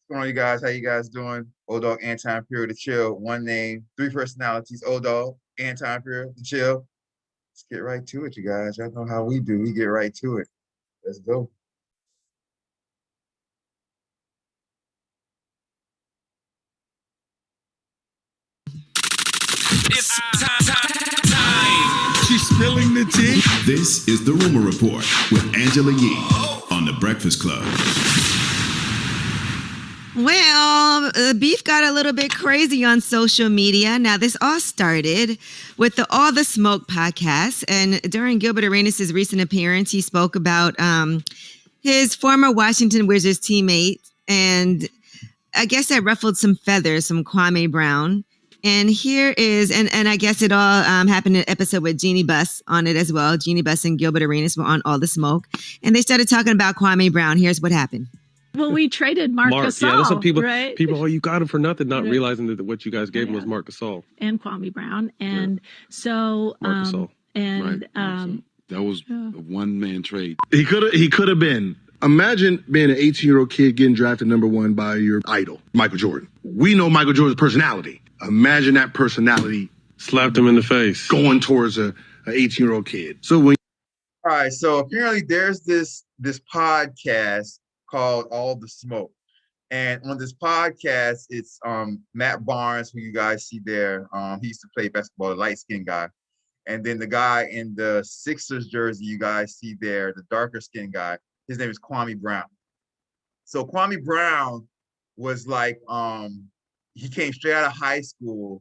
What's going on, you guys? How you guys doing? Dogg, Anti-Imperial, the chill. One name, three personalities. Dogg, Anti-Imperial, the chill. Let's get right to it, you guys. Y'all know how we do. We get right to it. Let's go. It's time. She's spilling the tea. This is the Rumor Report with Angela Yee on The Breakfast Club. Well, the beef got a little bit crazy on social media. Now, this all started with the All the Smoke podcast. And during Gilbert Arenas' recent appearance, he spoke about his former Washington Wizards teammate. And I guess that ruffled some feathers from Kwame Brown. And here is, and I guess it all happened in an episode with Jeannie Buss on it as well. Jeannie Buss and Gilbert Arenas were on All the Smoke. And they started talking about Kwame Brown. Here's what happened. Well, we traded Mark Gasol, yeah, that's what people, right? oh, you got him for nothing, not realizing that what you guys gave him was Mark Gasol. And Kwame Brown. And so, Mark Gasol. and that was a one-man trade. He could have been. Imagine being an 18-year-old kid getting drafted number one by your idol, Michael Jordan. We know Michael Jordan's personality. Imagine that personality Slapped him in the face. going towards a 18-year-old kid. So when All right, so apparently there's this podcast called All the Smoke. And on this podcast, it's Matt Barnes, who you guys see there. He used to play basketball, the light-skinned guy. And then the guy in the Sixers jersey you guys see there, the darker-skinned guy, his name is Kwame Brown. So Kwame Brown was like, he came straight out of high school,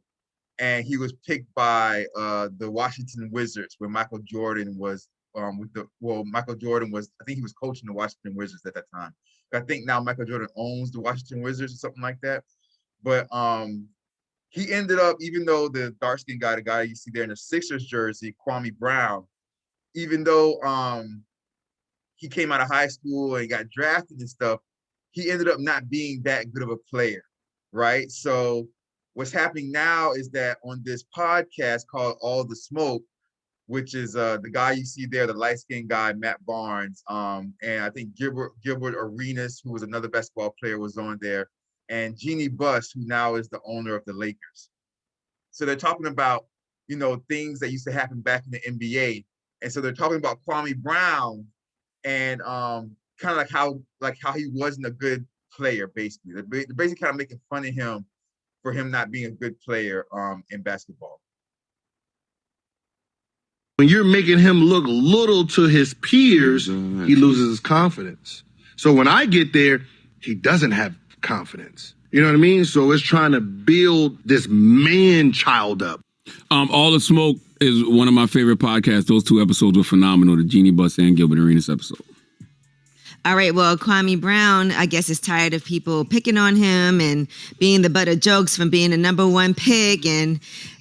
and he was picked by the Washington Wizards when Michael Jordan was Michael Jordan was, I think he was coaching the Washington Wizards at that time. I think now Michael Jordan owns the Washington Wizards or something like that. But he ended up, even though the dark-skinned guy, the guy you see there in the Sixers jersey, Kwame Brown, even though he came out of high school and got drafted and stuff, he ended up not being that good of a player, right? So what's happening now is that on this podcast called All the Smoke, which is the guy you see there, the light-skinned guy, Matt Barnes, and I think Gilbert Arenas, who was another basketball player, was on there, and Jeannie Buss, who now is the owner of the Lakers. So they're talking about, things that used to happen back in the NBA. And so they're talking about Kwame Brown and kind of like how he wasn't a good player, basically. They're basically kind of making fun of him for him not being a good player in basketball. When you're making him look little to his peers, he loses his confidence. So when I get there, he doesn't have confidence. You know what I mean? So it's trying to build this man-child up. All the Smoke is one of my favorite podcasts. Those two episodes were phenomenal, the Jeannie Buss and Gilbert Arenas episode. All right, well, Kwame Brown, I guess, is tired of people picking on him and being the butt of jokes from being the number one pick. And,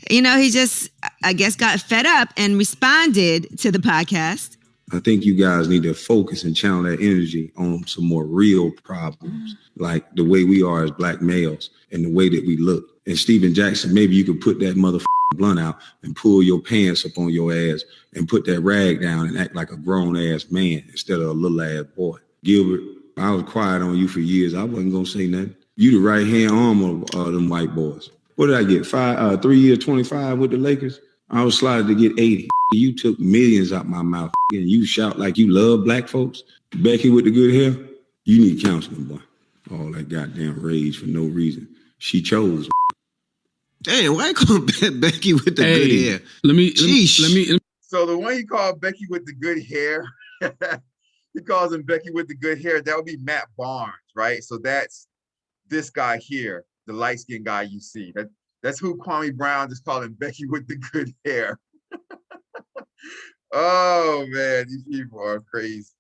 he just, I guess, got fed up and responded to the podcast. I think you guys need to focus and channel that energy on some more real problems, like the way we are as black males and the way that we look. And Steven Jackson, maybe you could put that motherfucking blunt out and pull your pants up on your ass and put that rag down and act like a grown-ass man instead of a little-ass boy. Gilbert, I was quiet on you for years. I wasn't going to say nothing. You the right-hand arm of them white boys. What did I get? 3 years, 25 with the Lakers? I was slotted to get 80. You took millions out my mouth and you shout like you love black folks. Becky with the good hair, you need counseling, boy. All that goddamn rage for no reason. She chose. Damn, why you call Becky with the good hair? Let me. So the one he called Becky with the good hair, he calls him Becky with the good hair. That would be Matt Barnes, right? So that's this guy here, the light-skinned guy you see. That's who Kwame Brown just called him, Becky with the good hair. Oh, man, these people are crazy.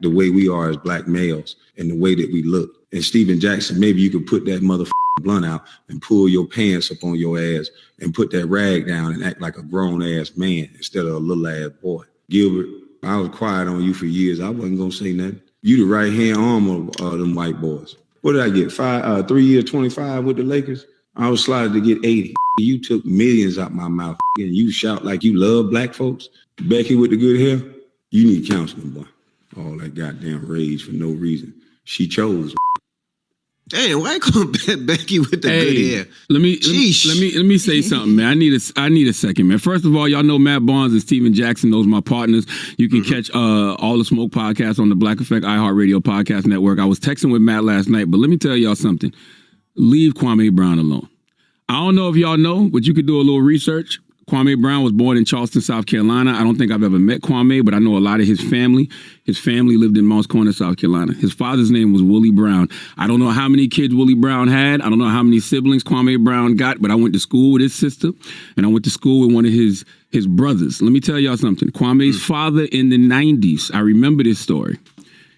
The way we are as black males and the way that we look. And Steven Jackson, maybe you could put that motherfucking blunt out and pull your pants up on your ass and put that rag down and act like a grown-ass man instead of a little-ass boy. Gilbert, I was quiet on you for years. I wasn't going to say nothing. You the right-hand arm of them white boys. What did I get? 3 years, 25 with the Lakers? I was slotted to get 80. You took millions out my mouth and you shout like you love black folks. Becky with the good hair, you need counseling, boy. all that goddamn rage for no reason. She chose. Damn, why come Becky with the good hair? Let me say something, man. I need a second, man. First of all, y'all know Matt Barnes and Steven Jackson. Those are my partners. You can catch All the Smoke podcast on the Black Effect iHeartRadio podcast network. I was texting with Matt last night, but let me tell y'all something. Leave Kwame Brown alone. I don't know if y'all know, but you could do a little research. Kwame Brown was born in Charleston, South Carolina. I don't think I've ever met Kwame, but I know a lot of his family. His family lived in Mounts Corner, South Carolina. His father's name was Willie Brown. I don't know how many kids Willie Brown had. I don't know how many siblings Kwame Brown got, but I went to school with his sister, and I went to school with one of his brothers. Let me tell y'all something. Kwame's father in the 90s, I remember this story.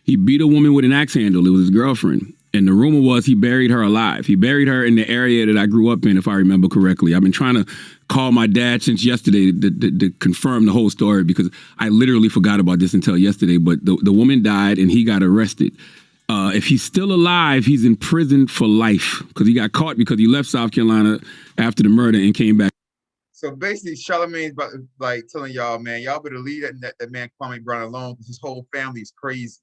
He beat a woman with an axe handle. It was his girlfriend. And the rumor was he buried her alive. He buried her in the area that I grew up in, if I remember correctly. I've been trying to call my dad since yesterday to confirm the whole story because I literally forgot about this until yesterday. But the woman died and he got arrested. If he's still alive, he's in prison for life because he got caught because he left South Carolina after the murder and came back. So basically, Charlamagne's about like telling y'all, man, y'all better leave that man Kwame Brown alone because his whole family is crazy.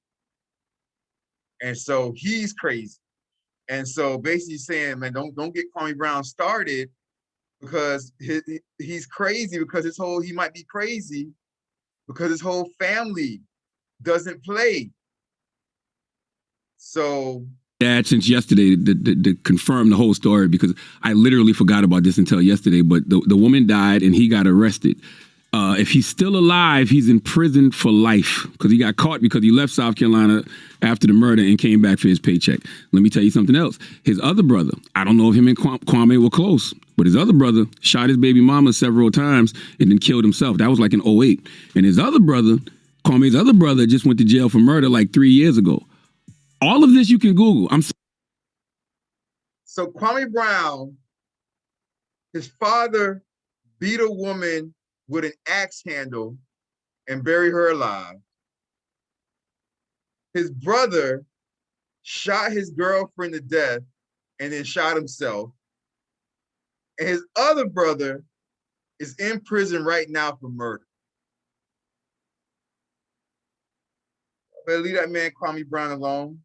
And so he's crazy. And so basically saying, man, don't get Kwame Brown started because he's crazy because he might be crazy because his whole family doesn't play. So Dad since yesterday to confirm the whole story because I literally forgot about this until yesterday, but the woman died and he got arrested. If he's still alive, he's in prison for life because he got caught because he left South Carolina after the murder and came back for his paycheck. Let me tell you something else. His other brother, I don't know if him and Kwame were close, but his other brother shot his baby mama several times and then killed himself. That was like in 2008. And his other brother, Kwame's other brother, just went to jail for murder like 3 years ago. All of this you can Google. So Kwame Brown, his father beat a woman with an axe handle and buried her alive. His brother shot his girlfriend to death and then shot himself. And his other brother is in prison right now for murder. Better leave that man Kwame Brown alone.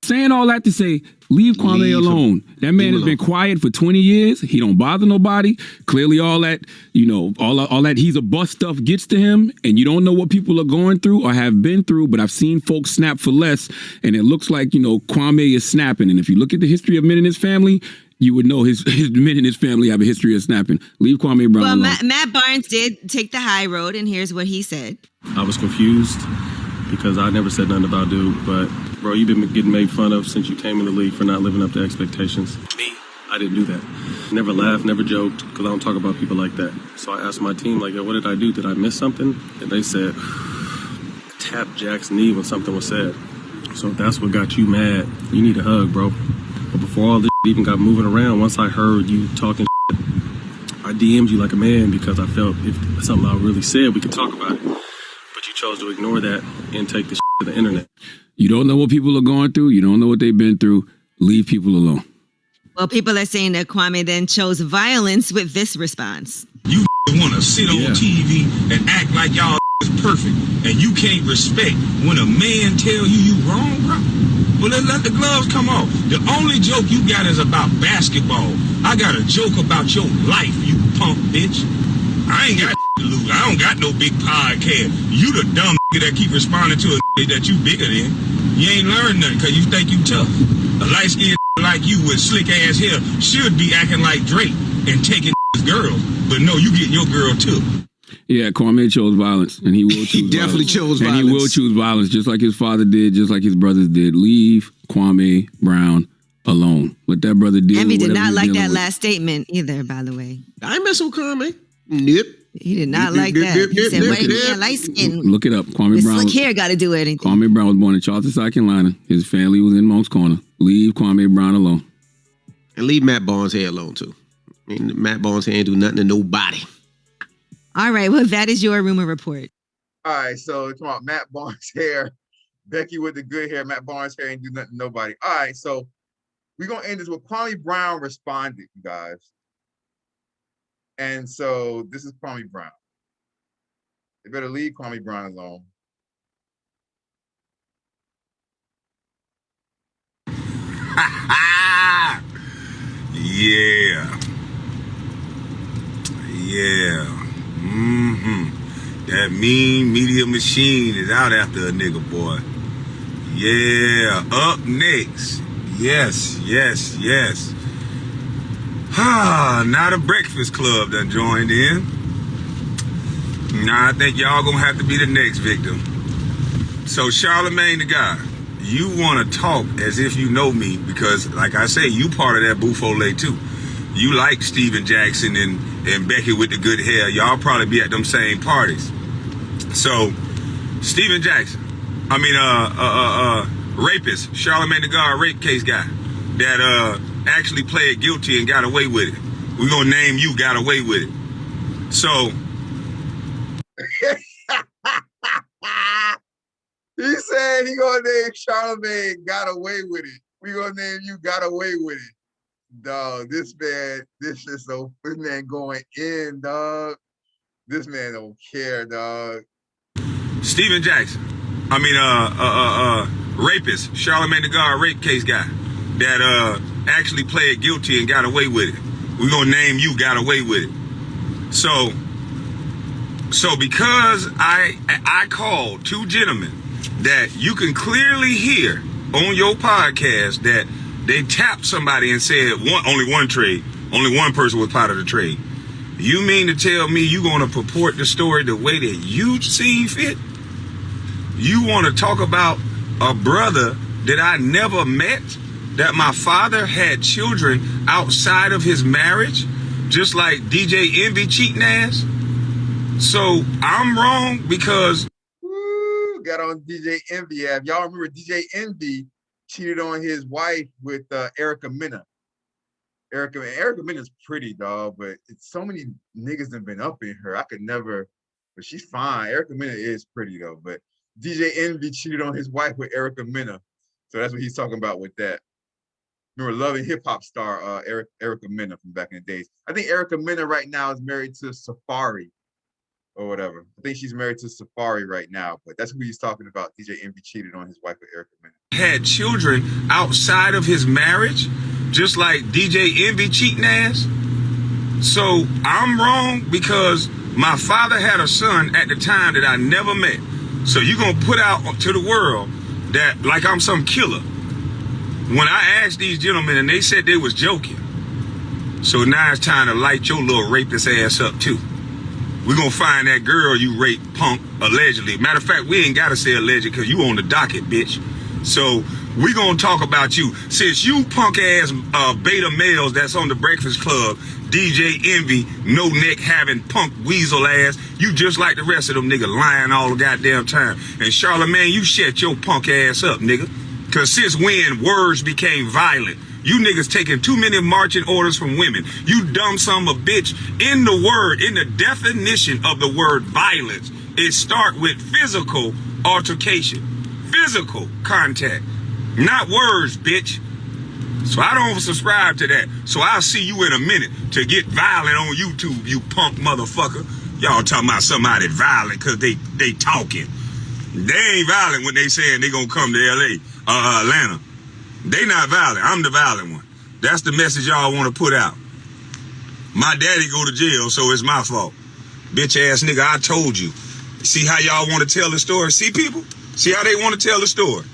Saying all that to say, leave Kwame alone. That man has been quiet for 20 years. He don't bother nobody. Clearly all that, all that he's a bust stuff gets to him, and you don't know what people are going through or have been through, but I've seen folks snap for less, and it looks like, Kwame is snapping. And if you look at the history of men in his family, you would know his men in his family have a history of snapping. Leave Kwame Brown alone. Well, Matt Barnes did take the high road, and here's what he said. I was confused because I never said nothing about dude, but bro, you've been getting made fun of since you came in the league for not living up to expectations. Me, I didn't do that. Never laughed, never joked, because I don't talk about people like that. So I asked my team, like, yo, what did I do? Did I miss something? And they said, tap Jack's knee when something was said. So if that's what got you mad, you need a hug, bro. But before all this even got moving around, once I heard you talking I DM'd you like a man because I felt if something I really said, we could talk about it. But you chose to ignore that and take the to the internet. You don't know what people are going through. You don't know what they've been through. Leave people alone. Well, people are saying that Kwame then chose violence with this response. You want to sit on TV and act like y'all is perfect, and you can't respect when a man tell you wrong, bro. Well, let the gloves come off. The only joke you got is about basketball. I got a joke about your life, you punk bitch. I ain't got to lose. I don't got no big podcast. You the dumb that keep responding to a that you bigger than. You ain't learned nothing because you think you tough. A light-skinned like you with slick-ass hair should be acting like Drake and taking girls. But no, you getting your girl too. Yeah, Kwame chose violence, and he will choose He definitely chose violence. And he will choose violence, just like his father did, just like his brothers did. Leave Kwame Brown alone. Let that brother deal Envy with did not like that with. last statement either, by the way. I ain't mess with Kwame. Nip. He did not like that. He said, wait a minute, light skin. Look it up. Kwame This Brown. slick hair got to do anything. Kwame Brown was born in Charleston, South Carolina. His family was in Moncks Corner. Leave Kwame Brown alone. And leave Matt Barnes' hair alone, too. I mean, Matt Barnes' hair ain't do nothing to nobody. All right, well, that is your rumor report. All right, so talking about Matt Barnes' hair, Becky with the good hair, Matt Barnes' hair ain't do nothing to nobody. All right, so we're going to end this with Kwame Brown responded, you guys. And so this is Kwame Brown. They better leave Kwame Brown alone. Yeah. Yeah. That mean media machine is out after a nigga, boy. Yeah. Up next. Yes. Now the Breakfast Club done joined in. Now I think y'all gonna have to be the next victim. So Charlemagne the God, you want to talk as if you know me because, like I say, you part of that Buffole too. You like Steven Jackson and Becky with the good hair. Y'all probably be at them same parties. So Steven Jackson, rapist, Charlemagne the God rape case guy that actually pled guilty and got away with it. We're gonna name you got away with it. So he said he gonna name Charlemagne got away with it. We gonna name you got away with it. Dog, this man going in, dog. This man don't care, dog. Steven Jackson, rapist, Charlemagne the God rape case guy that actually pled guilty and got away with it. We're gonna name you got away with it. So because I called two gentlemen that you can clearly hear on your podcast that they tapped somebody and said only one person was part of the trade. You mean to tell me you gonna purport the story the way that you see fit? You want to talk about a brother that I never met, that my father had children outside of his marriage, just like DJ Envy cheating ass? So I'm wrong because got on DJ Envy app. Y'all remember DJ Envy cheated on his wife with Erica Mena. Erica Mena's pretty, dog, but it's so many niggas that been up in her. I could never, but she's fine. Erica Mena is pretty though, but DJ Envy cheated on his wife with Erica Mena. So that's what he's talking about with that. Remember Love and Hip Hop star Erica Mena from back in the days. I think Erica Mena right now is married to Safari or whatever. I think she's married to Safari right now, but that's who he's talking about. DJ Envy cheated on his wife with Erica Mena. Had children outside of his marriage, just like DJ Envy cheating ass. So I'm wrong because my father had a son at the time that I never met. So you gonna put out to the world that like I'm some killer. When I asked these gentlemen and they said they was joking. So now it's time to light your little rapist ass up too. We're gonna find that girl you raped, punk, allegedly. Matter of fact, we ain't gotta say alleged because you on the docket, bitch. So we gonna talk about you. Since you punk ass beta males that's on the Breakfast Club, DJ Envy, no neck having punk weasel ass, you just like the rest of them niggas lying all the goddamn time. And Charlemagne, you shut your punk ass up, nigga. Cause since when words became violent, you niggas taking too many marching orders from women. You dumb son of a bitch. In the definition of the word violence, it start with physical altercation, physical contact, not words, bitch. So I don't subscribe to that. So I'll see you in a minute to get violent on YouTube, you punk motherfucker. Y'all talking about somebody violent cause they talking. They ain't violent when they saying they gonna come to LA, Atlanta. They not violent. I'm the violent one. That's the message y'all want to put out. My daddy go to jail, so it's my fault. Bitch ass nigga, I told you. See how y'all want to tell the story? See people? See how they want to tell the story?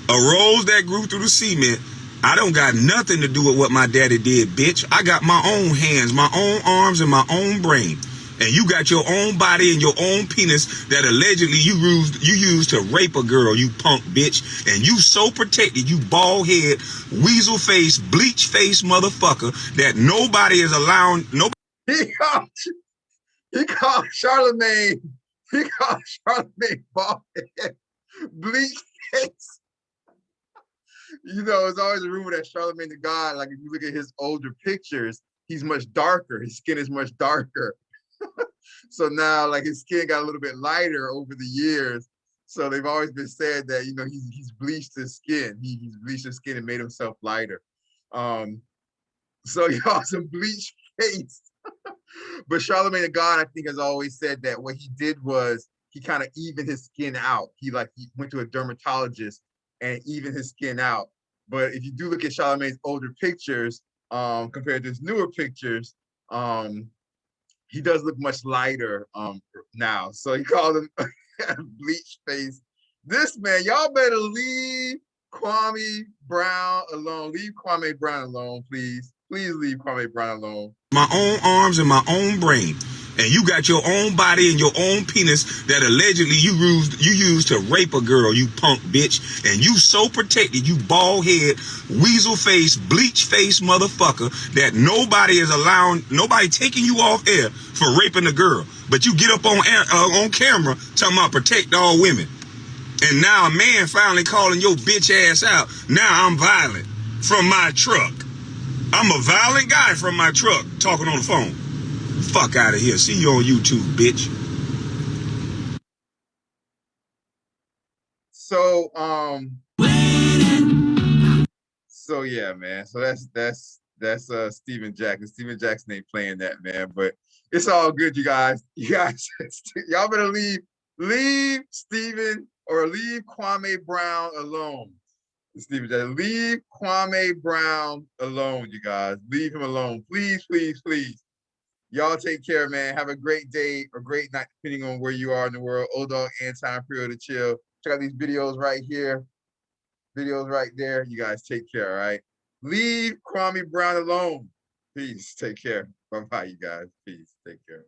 A rose that grew through the cement. I don't got nothing to do with what my daddy did, bitch. I got my own hands, my own arms, and my own brain. And you got your own body and your own penis that allegedly you used to rape a girl, you punk bitch. And you so protected, you bald head, weasel face, bleach face motherfucker that nobody is allowing. He called Charlemagne bald head, bleach face. You know, it's always a rumor that Charlemagne the God, like if you look at his older pictures, he's much darker. His skin is much darker. So now, like his skin got a little bit lighter over the years. So they've always been said that, you know, he's bleached his skin. He's bleached his skin and made himself lighter. So y'all some bleached face. But Charlemagne the God, I think, has always said that what he did was he kind of evened his skin out. He went to a dermatologist and evened his skin out But if you do look at Charlamagne's older pictures, compared to his newer pictures, he does look much lighter now. So he called him bleach face. This man, y'all better leave Kwame Brown alone. Leave Kwame Brown alone, please. Please leave Kwame Brown alone. My own arms and my own brain. And you got your own body and your own penis that allegedly you used to rape a girl, you punk bitch. And you so protected, you bald head, weasel face, bleach face motherfucker that nobody is allowing, nobody taking you off air for raping a girl. But you get up on air, on camera talking about protect all women. And now a man finally calling your bitch ass out. Now I'm violent from my truck. I'm a violent guy from my truck talking on the phone. Fuck out of here. See you on YouTube, bitch. So yeah, man. So that's Steven Jackson. Steven Jackson ain't playing that, man. But it's all good, you guys. Y'all better leave Steven or leave Kwame Brown alone. Steven Jackson, leave Kwame Brown alone, you guys. Leave him alone. Please, please, please. Y'all take care, man. Have a great day or great night, depending on where you are in the world. Dogg, Anti-Imperial to chill. Check out these videos right here. Videos right there. You guys take care, all right? Leave Kwame Brown alone. Peace. Take care. Bye-bye, you guys. Peace. Take care.